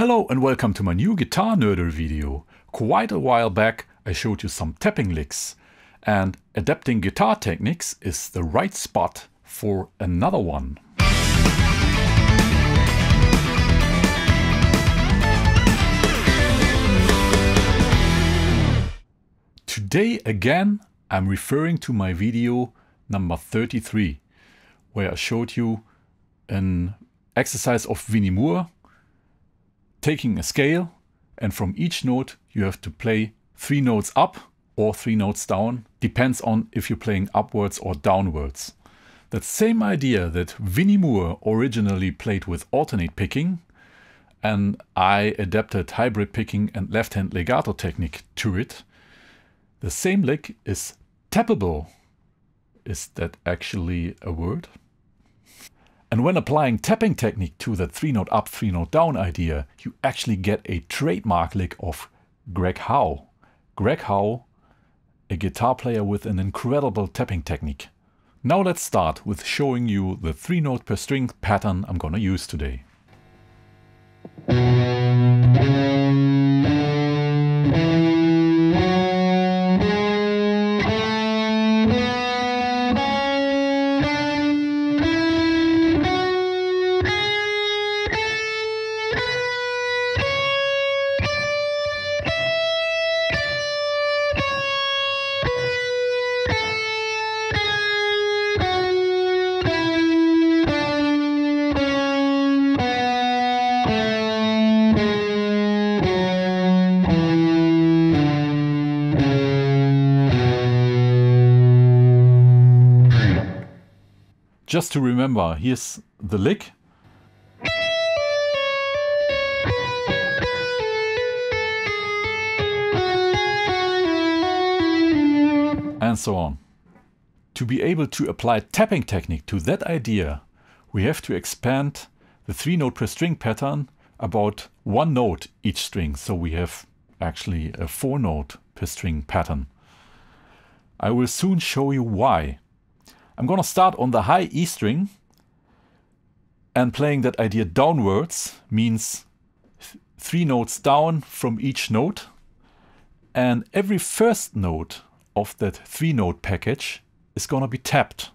Hello and welcome to my new Guitar-Nerdery video. Quite a while back I showed you some tapping licks, and adapting guitar techniques is the right spot for another one. Today again I'm referring to my video number 33, where I showed you an exercise of Vinnie, taking a scale, and from each note you have to play 3 notes up or 3 notes down, depends on if you're playing upwards or downwards. That same idea that Vinnie originally played with alternate picking, and I adapted hybrid picking and left-hand legato technique to it. The same lick is tappable. Is that actually a word? And when applying tapping technique to that 3 note up, 3 note down idea, you actually get a trademark lick of Greg Howe. Greg Howe, a guitar player with an incredible tapping technique. Now let's start with showing you the 3 note per string pattern I'm gonna use today. Just to remember, here's the lick. And so on. To be able to apply tapping technique to that idea, we have to expand the 3 note per string pattern about 1 note each string. So we have actually a 4 note per string pattern. I will soon show you why. I'm gonna start on the high E string, and playing that idea downwards means 3 notes down from each note, and every first note of that 3 note package is gonna be tapped.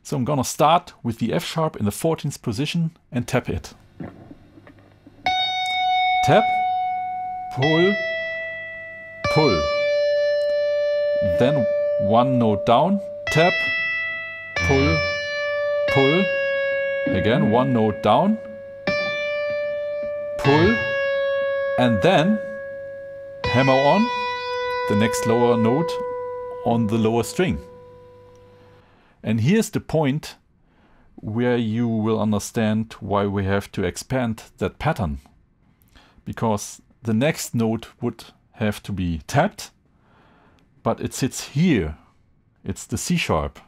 So I'm gonna start with the F sharp in the 14th position and tap it. Tap, pull, pull. Then 1 note down, tap, pull, pull, again 1 note down, pull, and then hammer on the next lower note on the lower string. And here's the point where you will understand why we have to expand that pattern. Because the next note would have to be tapped, but it sits here. It's the C sharp.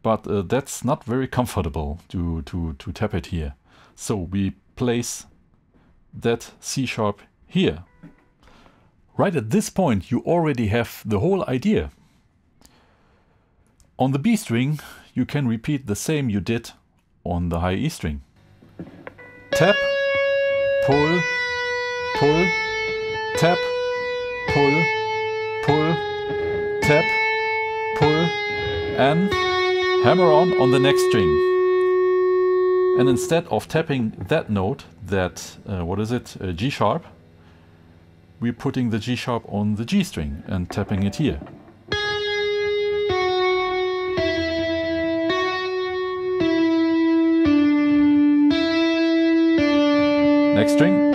But that's not very comfortable to tap it here. So we place that C sharp here. Right at this point you already have the whole idea. On the B string you can repeat the same you did on the high E string. Tap, pull, pull, tap, pull, pull, tap, pull, and hammer on the next string. And instead of tapping that note, that, G sharp, we're putting the G sharp on the G string and tapping it here. Next string.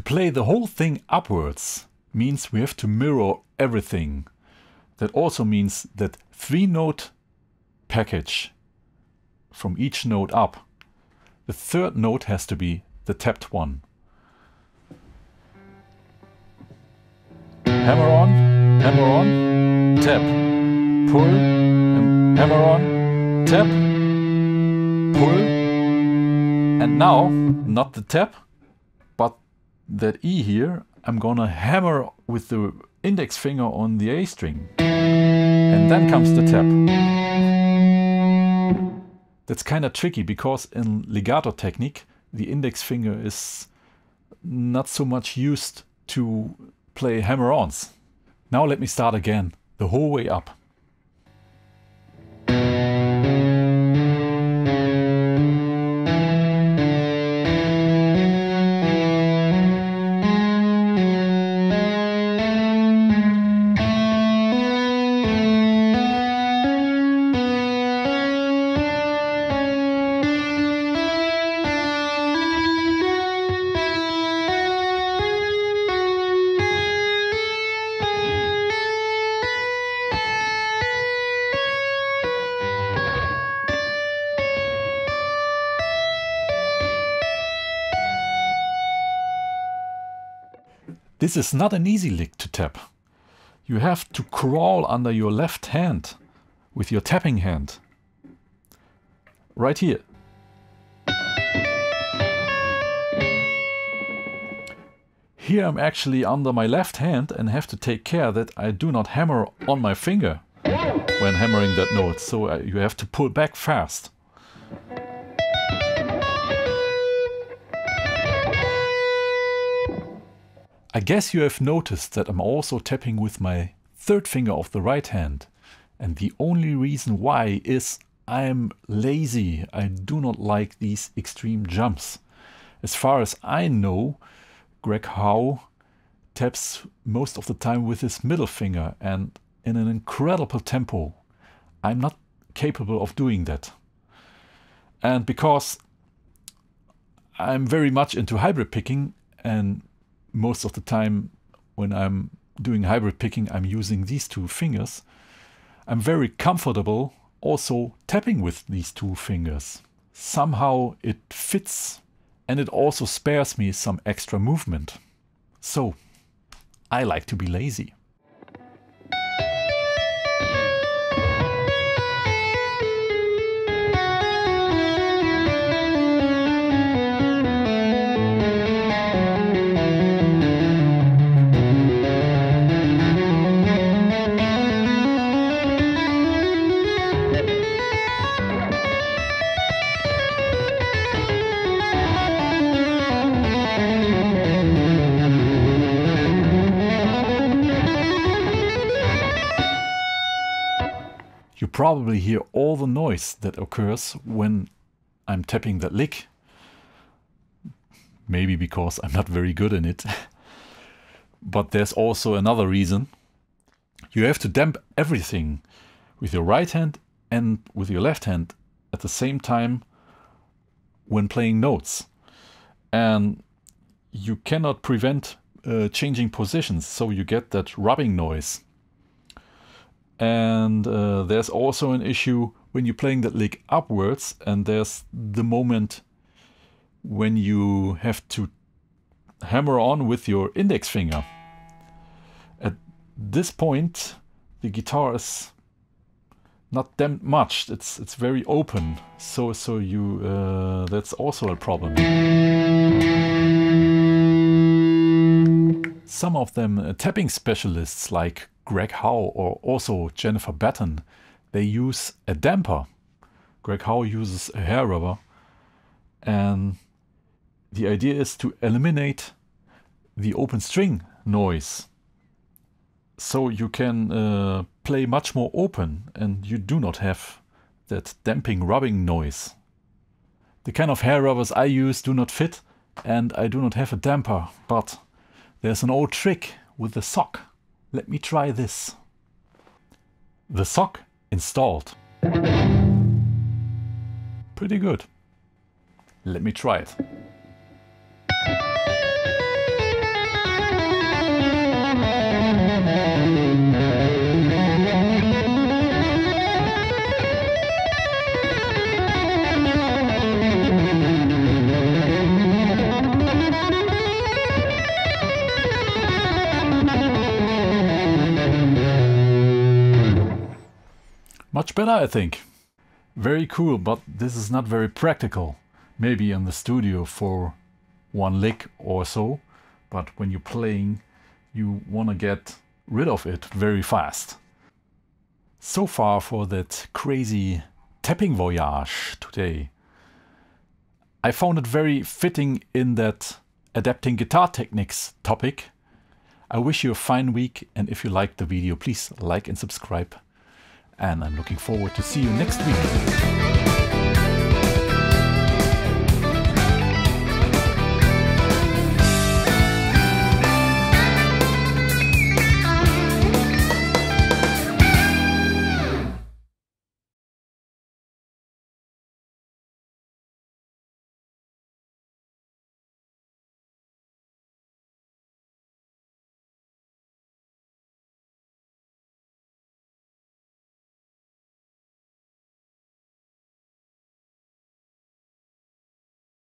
Play the whole thing upwards means we have to mirror everything. That also means that 3 note package from each note up. The third note has to be the tapped one. hammer on, tap, pull, and hammer on, tap, pull, and now, not the tap, but that E here, I'm gonna hammer with the index finger on the A string. And then comes the tap. That's kind of tricky because in legato technique, the index finger is not so much used to play hammer-ons. Now let me start again, the whole way up. This is not an easy lick to tap. You have to crawl under your left hand with your tapping hand. Right here. Here I'm actually under my left hand and have to take care that I do not hammer on my finger when hammering that note. So you have to pull back fast. I guess you have noticed that I'm also tapping with my third finger of the right hand. And the only reason why is I'm lazy. I do not like these extreme jumps. As far as I know, Greg Howe taps most of the time with his middle finger and in an incredible tempo. I'm not capable of doing that. And because I'm very much into hybrid picking, and most of the time when I'm doing hybrid picking I'm using these two fingers, I'm very comfortable also tapping with these two fingers. Somehow it fits and it also spares me some extra movement. So I like to be lazy. You probably hear all the noise that occurs when I'm tapping that lick. Maybe because I'm not very good in it. But there's also another reason. You have to damp everything with your right hand and with your left hand at the same time when playing notes. And you cannot prevent changing positions, so you get that rubbing noise. And there's also an issue when you're playing that lick upwards, and there's the moment when you have to hammer on with your index finger. At this point, the guitar is not damped much. It's very open, so you that's also a problem. Some of them tapping specialists like Greg Howe or also Jennifer Batten, they use a damper. Greg Howe uses a hair rubber, and the idea is to eliminate the open string noise. So you can play much more open and you do not have that damping rubbing noise. The kind of hair rubbers I use do not fit and I do not have a damper, but there's an old trick with the sock. Let me try this. The sock installed. Pretty good. Let me try it. Much better, I think. Very cool, but this is not very practical. Maybe in the studio for one lick or so, but when you're playing, you want to get rid of it very fast. So far for that crazy tapping voyage today. I found it very fitting in that adapting guitar techniques topic. I wish you a fine week, and if you liked the video, please like and subscribe. And I'm looking forward to see you next week.